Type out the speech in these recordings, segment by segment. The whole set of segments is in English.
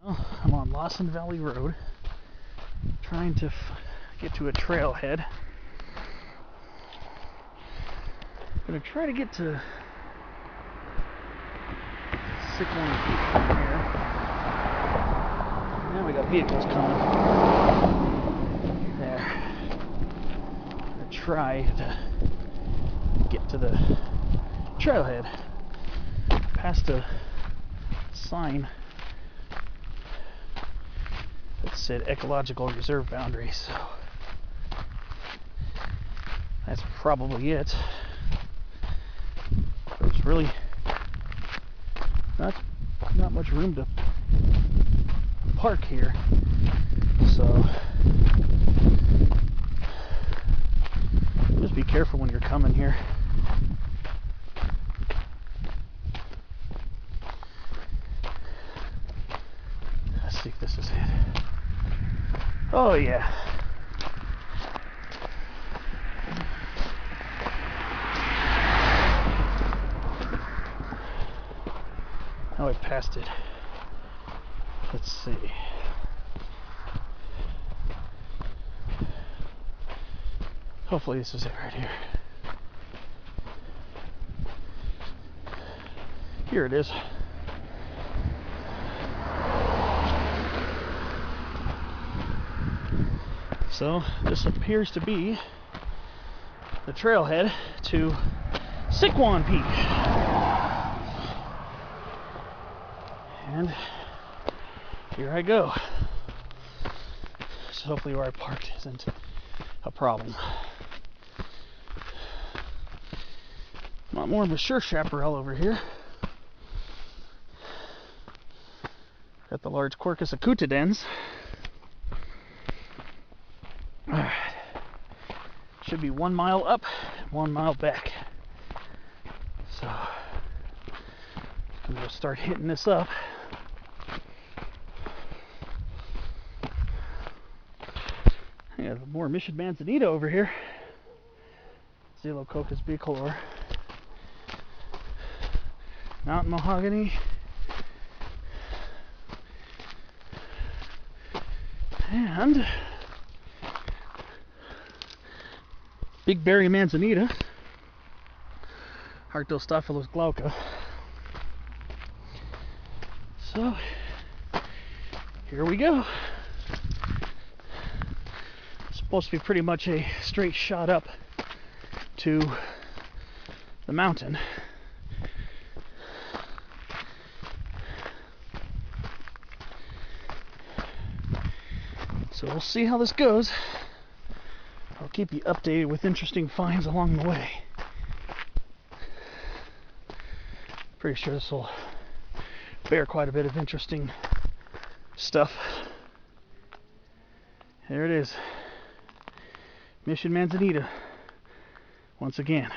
Well, I'm on Lawson Valley Road, trying to get to a trailhead. I'm going to try to get to Sycuan Peak from here. Now we got vehicles coming. There. I'm going to try to get to the trailhead. Past a sign that said ecological reserve boundary, so that's probably it. There's really not much room to park here, so just be careful when you're coming here. Let's see if this is it. Oh yeah. Oh, I passed it. Let's see. Hopefully this is it right here. Here it is. So this appears to be the trailhead to Sycuan Peak. And here I go. So hopefully where I parked isn't a problem. A lot more of a sure chaparral over here. Got the large Quercus acutidens. Alright. Should be 1 mile up, 1 mile back. So I'm gonna start hitting this up. I got more Mission Manzanita over here. Xylococcus bicolor. Mountain mahogany. And big berry manzanita. Arctostaphylos glauca. So here we go. It's supposed to be pretty much a straight shot up to the mountain. So we'll see how this goes. I'll keep you updated with interesting finds along the way. Pretty sure this will bear quite a bit of interesting stuff. There it is. Mission Manzanita. Once again.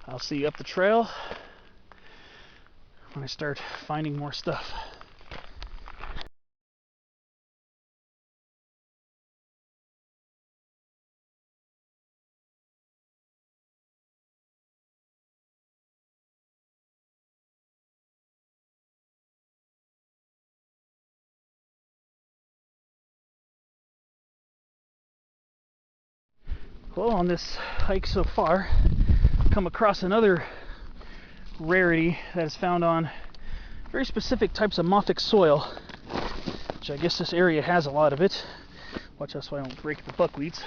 I'll see you up the trail when I start finding more stuff. Well, on this hike so far, I've come across another rarity that is found on very specific types of mophic soil, which I guess this area has a lot of it. Watch out so I don't break the buckwheats.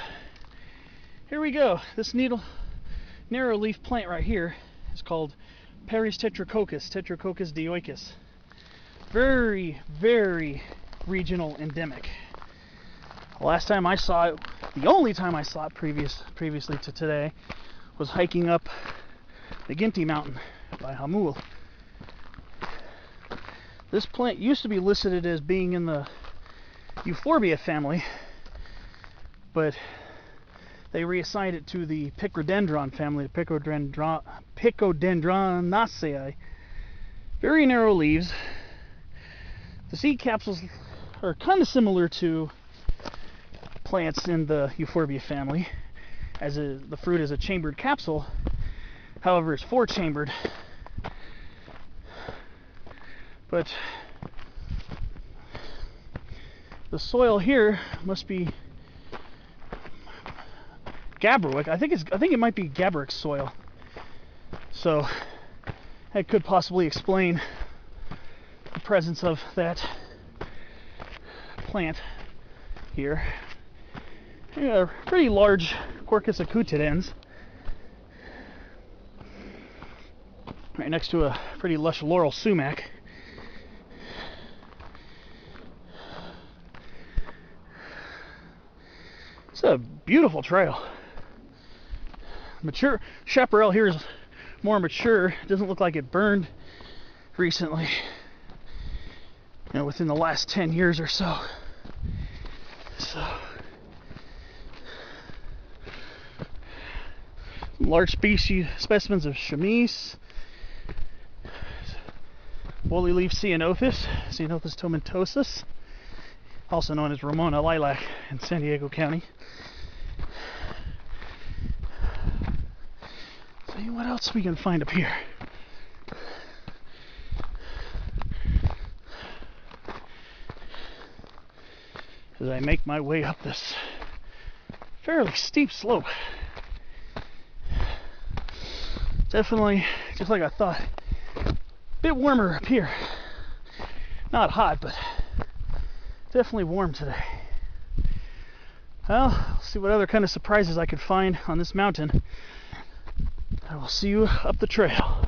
Here we go. This narrow leaf plant right here is called Paris tetracoccus dioicus. Very, very regional endemic. Last time I saw it, the only time I saw it previously to today, was hiking up the Ginty Mountain by Jamul. This plant used to be listed as being in the Euphorbia family, but they reassigned it to the Picrodendron family, Picodendronaceae. Very narrow leaves. The seed capsules are kind of similar to plants in the Euphorbia family, as the fruit is a chambered capsule. However, it's four-chambered. But the soil here must be gabbroic. I think it might be gabbroic soil. So that could possibly explain the presence of that plant here. Yeah, pretty large Quercus acutidens, right next to a pretty lush laurel sumac. It's a beautiful trail. Mature chaparral here is more mature. It doesn't look like it burned recently, you know, within the last 10 years or so. So some large specimens of chamise, woolly leaf ceanothus tomentosus, also known as Ramona lilac in San Diego County. See what else we can find up here. As I make my way up this fairly steep slope. Definitely, just like I thought, a bit warmer up here. Not hot, but definitely warm today. Well, I'll see what other kind of surprises I could find on this mountain. I will see you up the trail.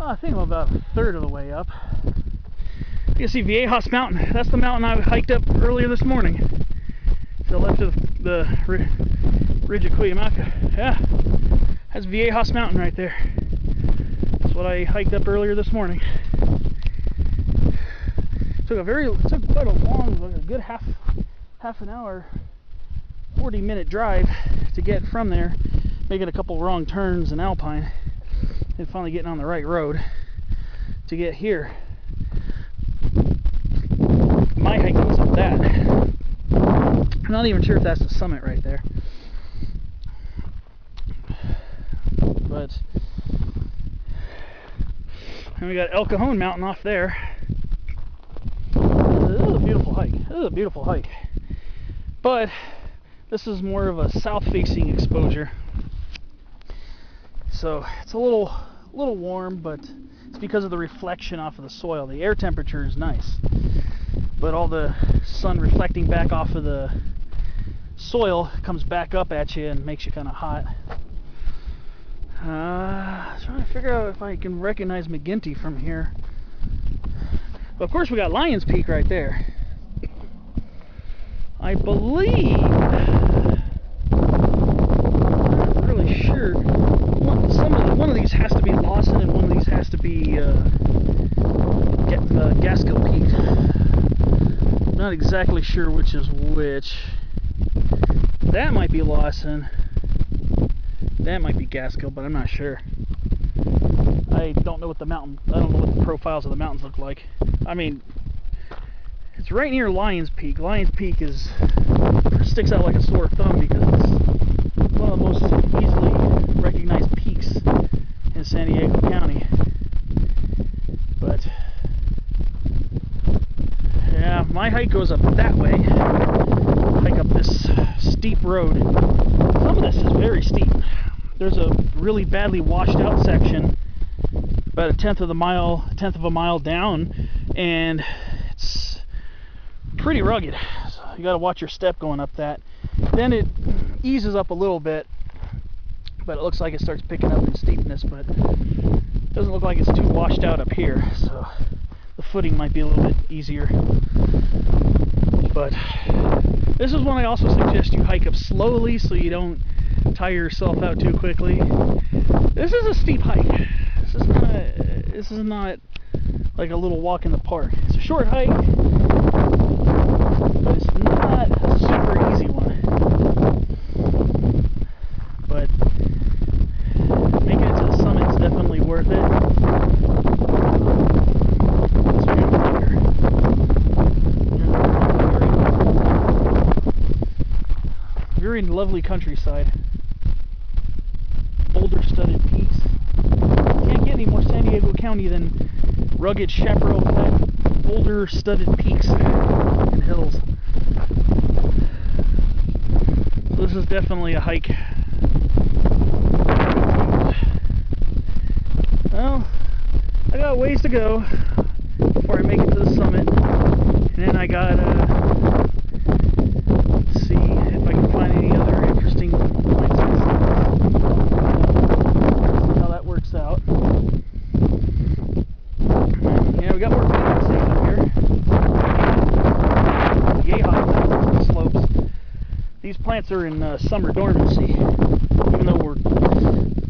I think I'm about a third of the way up. You can see Viejas Mountain. That's the mountain I hiked up earlier this morning. To the left of the ridge of Cuyamaca. Yeah, that's Viejas Mountain right there. That's what I hiked up earlier this morning. Took quite a long, like a good half an hour, 40-minute drive to get from there, making a couple wrong turns in Alpine, and finally getting on the right road to get here. My hike goes up that. I'm not even sure if that's the summit right there. But and we got El Cajon Mountain off there. This is a beautiful hike. This is a beautiful hike. But this is more of a south-facing exposure. So it's a little warm, but it's because of the reflection off of the soil. The air temperature is nice, but all the sun reflecting back off of the soil comes back up at you and makes you kind of hot. Trying to figure out if I can recognize McGinty from here. But of course we got Lions Peak right there. I believe, I'm not really sure. One of these has to be Lawson and one of these has to be Gaskill Peak. I'm not exactly sure which is which. That might be Lawson. That might be Gaskill, but I'm not sure. I don't know what the profiles of the mountains look like. I mean, it's right near Lions Peak. Lions Peak sticks out like a sore thumb because it's one of the most easily recognized peaks in San Diego County. But yeah, my hike goes up that way. Hike up this steep road. Some of this is very steep. There's a really badly washed out section about a tenth of a mile down, and it's pretty rugged. So you got to watch your step going up that. Then it eases up a little bit, but it looks like it starts picking up in steepness, but it doesn't look like it's too washed out up here, so the footing might be a little bit easier. But this is one I also suggest you hike up slowly so you don't tire yourself out too quickly. This is a steep hike. This is not like a little walk in the park. It's a short hike, but it's not a super easy one. very lovely countryside. Boulder-studded peaks. Can't get any more San Diego County than rugged, chaparral-clad, boulder-studded peaks and hills. So this is definitely a hike. Well, I got ways to go before I make it to the summit, and then I gotta see if I can find any other interesting plants and stuff. See how that works out. Yeah, we got more plants up here. Yay hot on the slopes. These plants are in summer dormancy, even though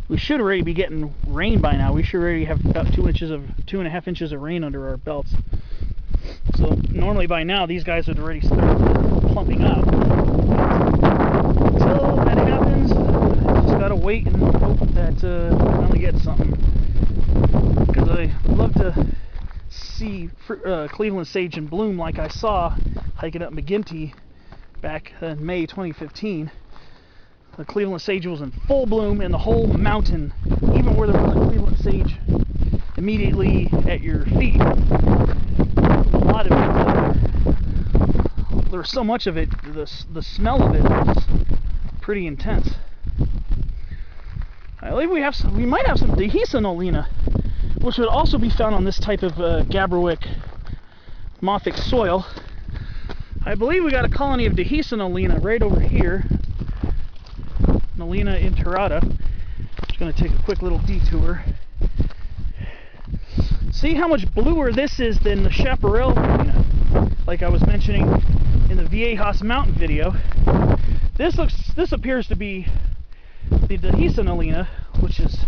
we should already be getting rain by now. We should already have about 2.5 inches of rain under our belts. So normally by now these guys would already start plumping up. Until that happens, just gotta wait and hope that I finally get something. Because I love to see Cleveland sage in bloom, like I saw hiking up McGinty back in May 2015. The Cleveland sage was in full bloom, and the whole mountain, even where there was a Cleveland sage immediately at your feet, a lot of it, there was so much of it, the smell of it was pretty intense. I believe we might have some Dehiscinolina, which would also be found on this type of gabbroic mothic soil. I believe we got a colony of Dehiscinolina right over here. Nolina interrata. Just going to take a quick little detour. See how much bluer this is than the chaparral Nolina, like I was mentioning in the Viejas Mountain video. This appears to be the Dehiscinolina, which is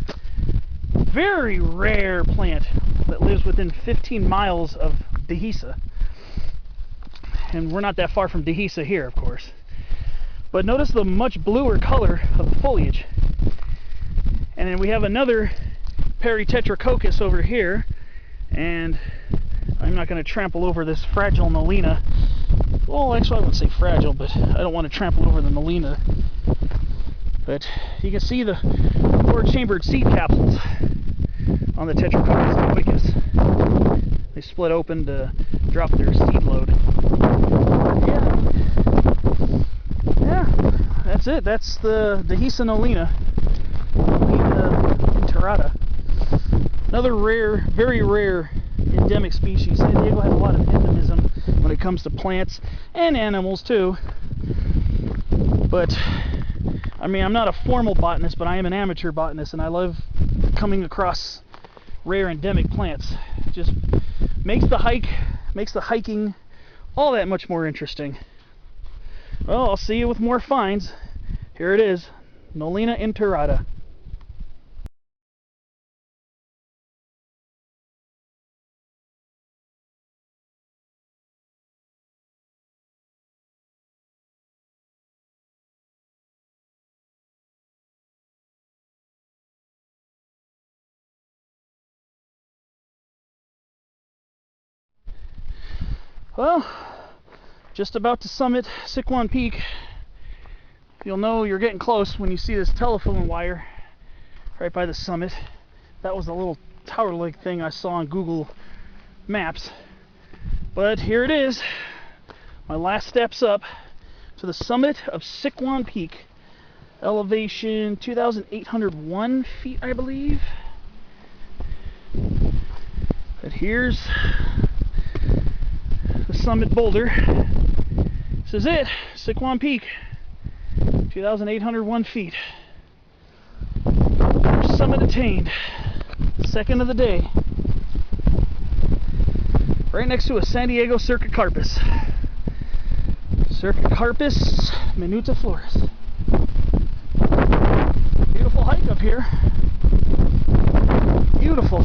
a very rare plant that lives within 15 miles of Dehesa. And we're not that far from Dehesa here, of course. But notice the much bluer color of the foliage. And then we have another Peritetracoccus over here. And I'm not going to trample over this fragile Nolina. Well, actually I wouldn't say fragile, but I don't want to trample over the Nolina. But you can see the four-chambered seed capsules on the Tetracoccus dioicus. They split open to drop their seed load. Yeah, that's it. That's the Dehiscinolina, Nolina interrata. Another rare, very rare endemic species. San Diego has a lot of endemism when it comes to plants and animals too. But I mean, I'm not a formal botanist, but I am an amateur botanist, and I love coming across rare endemic plants. It just makes the hiking all that much more interesting. Well, I'll see you with more finds. Here it is, Nolina interrata. Well, just about to summit Sycuan Peak. You'll know you're getting close when you see this telephone wire right by the summit. That was the little tower-like thing I saw on Google Maps. But here it is, my last steps up to the summit of Sycuan Peak. Elevation 2,801 feet, I believe. But here's the summit boulder. This is it, Sycuan Peak, 2,801 feet. First summit attained, second of the day. Right next to a San Diego Cercocarpus. Cercocarpus minutiflorus. Beautiful hike up here. Beautiful.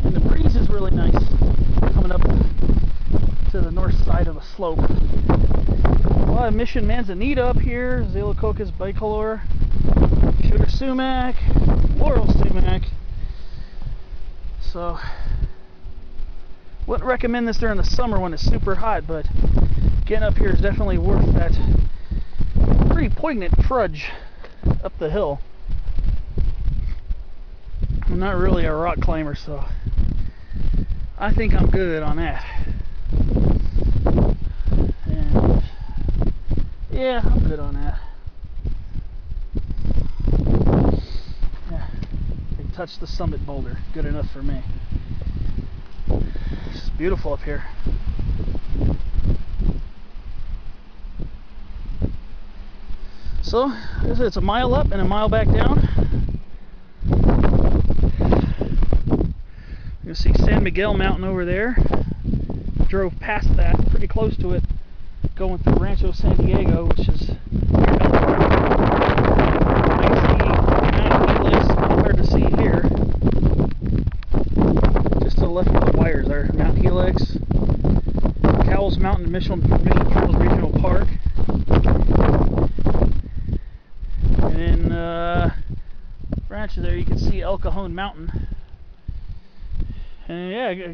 And the breeze is really nice coming up to the north side of the slope. A lot of Mission Manzanita up here, Xylococcus bicolor, sugar sumac, laurel sumac. So wouldn't recommend this during the summer when it's super hot, but getting up here is definitely worth that pretty poignant trudge up the hill. I'm not really a rock climber, so I think I'm good on that. And yeah, I'm good on that. Yeah, I touched the summit boulder. Good enough for me. It's beautiful up here. So, it's a mile up and a mile back down. You can see San Miguel Mountain over there. Drove past that, pretty close to it, going through Rancho San Diego, which is hard to see here. Just to the left of the wires are Mount Helix, Cowles Mountain, Mission Trails Regional Park, and then branch there you can see El Cajon Mountain. And yeah,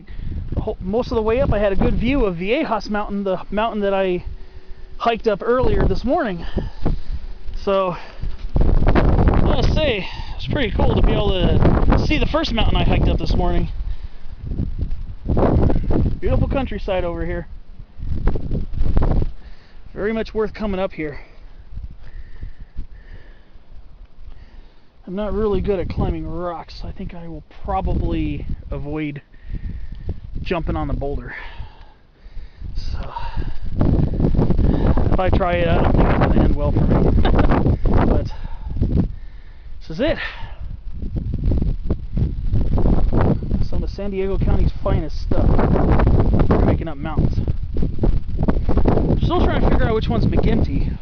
most of the way up I had a good view of Viejas Mountain, the mountain that I hiked up earlier this morning. So I gotta say, it's pretty cool to be able to see the first mountain I hiked up this morning. Beautiful countryside over here. Very much worth coming up here. I'm not really good at climbing rocks. I think I will probably avoid jumping on the boulder. So, if I try it, I don't think it's going to end well for me. But, this is it. Some of San Diego County's finest stuff. We're making up mountains. I'm still trying to figure out which one's McGinty.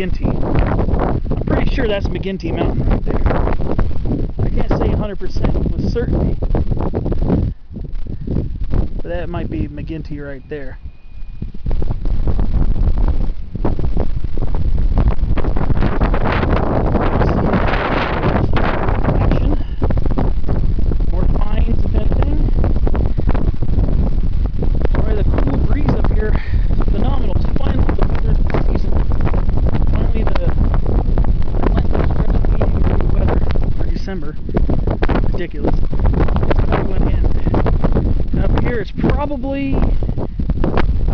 I'm pretty sure that's McGinty Mountain right there. I can't say 100% with certainty, but that might be McGinty right there. More pines, if anything. Boy, the cool breeze up here is phenomenal. It's finally the weather season. Finally the weather for December. Ridiculous. I went in. And up here it's probably, I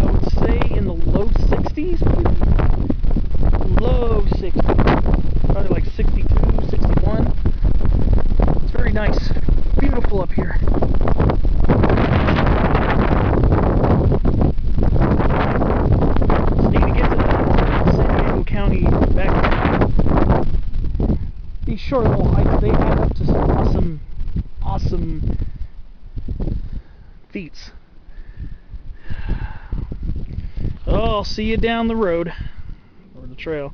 would say, in the low 60s, maybe? Low 60s. Probably like 62, 61. It's very nice. Beautiful up here. Just need to get to the San Diego County back. These short little hikes, they add up to some awesome feats. Oh, I'll see you down the road or the trail.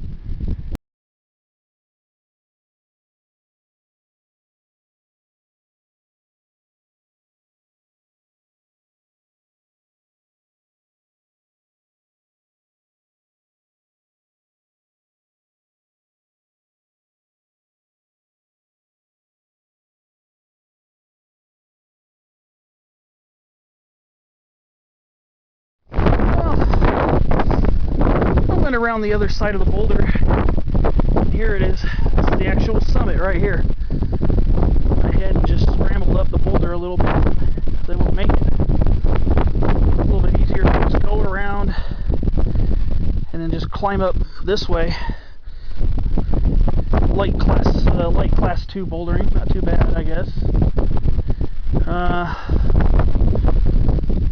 Around the other side of the boulder. Here it is. This is the actual summit right here. I had just scrambled up the boulder a little bit. They won't make it. A little bit easier to just go around and then just climb up this way. Light class 2 bouldering. Not too bad, I guess.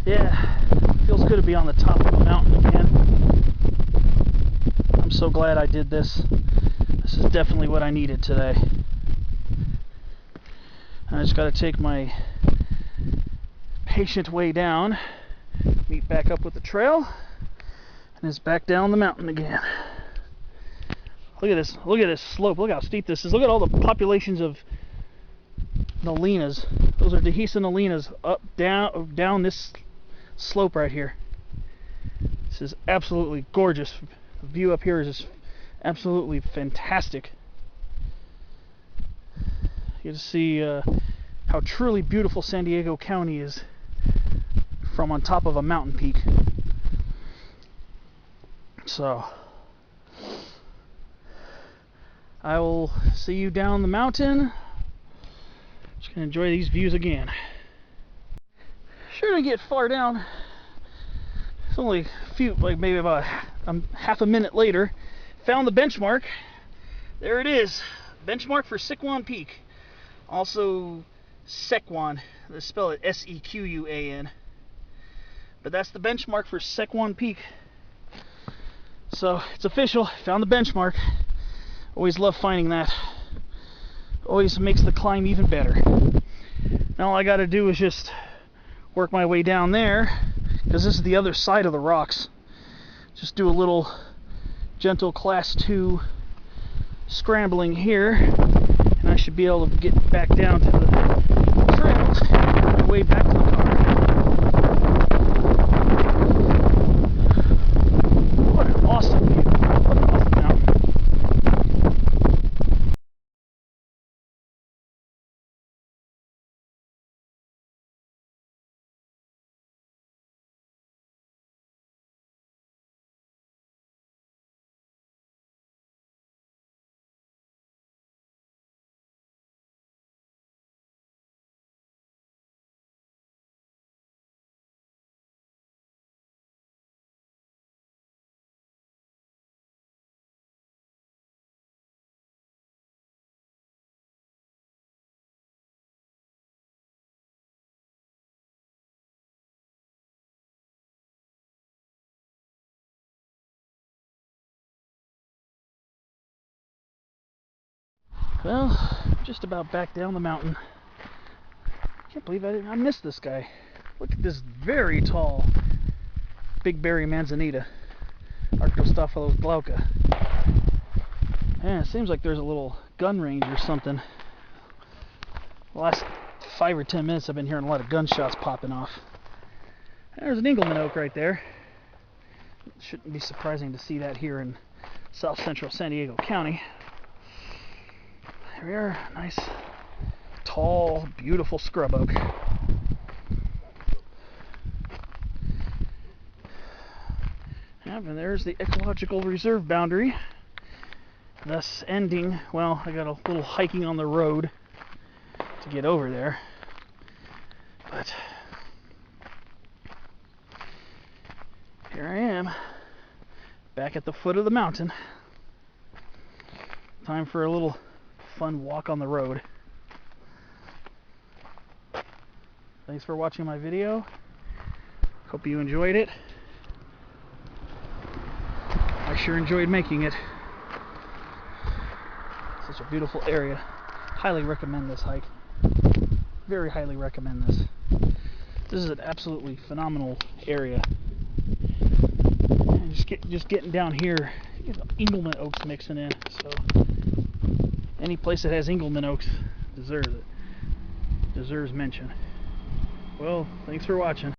Yeah, feels good to be on the top of the mountain again. I'm so glad I did this. This is definitely what I needed today. I just got to take my patient way down, meet back up with the trail, and it's back down the mountain again. Look at this. Look at this slope. Look how steep this is. Look at all the populations of Nolinas. Those are Dehesa Nolinas up, down this slope right here. This is absolutely gorgeous. The view up here is just Absolutely fantastic. You get to see how truly beautiful San Diego County is from on top of a mountain peak. So I will see you down the mountain. Just gonna enjoy these views again. Sure, didn't get far down. It's only a few, like maybe about half a minute later. Found the benchmark. There it is. Benchmark for Sycuan Peak. Also Sequan. They spell it Sequan. But that's the benchmark for Sycuan Peak. So it's official. Found the benchmark. Always love finding that. Always makes the climb even better. Now all I got to do is just work my way down there, because this is the other side of the rocks. Just do a little gentle class 2 scrambling here, and I should be able to get back down to the trails and on my way back to the car. What an awesome view. What an awesome mountain. Well, just about back down the mountain. Can't believe I missed this guy. Look at this very tall big berry manzanita, Arctostaphylos glauca. Man, it seems like there's a little gun range or something. The last 5 or 10 minutes I've been hearing a lot of gunshots popping off. And there's an Engelmann oak right there. Shouldn't be surprising to see that here in south central San Diego County. There we are, nice, tall, beautiful scrub oak. Yep, and there's the ecological reserve boundary, thus ending, well, I got a little hiking on the road to get over there, but here I am, back at the foot of the mountain. Time for a little fun walk on the road. Thanks for watching my video. Hope you enjoyed it. I sure enjoyed making it. Such a beautiful area. Highly recommend this hike. Very highly recommend this. This is an absolutely phenomenal area. And just getting down here, you know, Engelmann oaks mixing in. So any place that has Engelmann oaks deserves it. Deserves mention. Well, thanks for watching.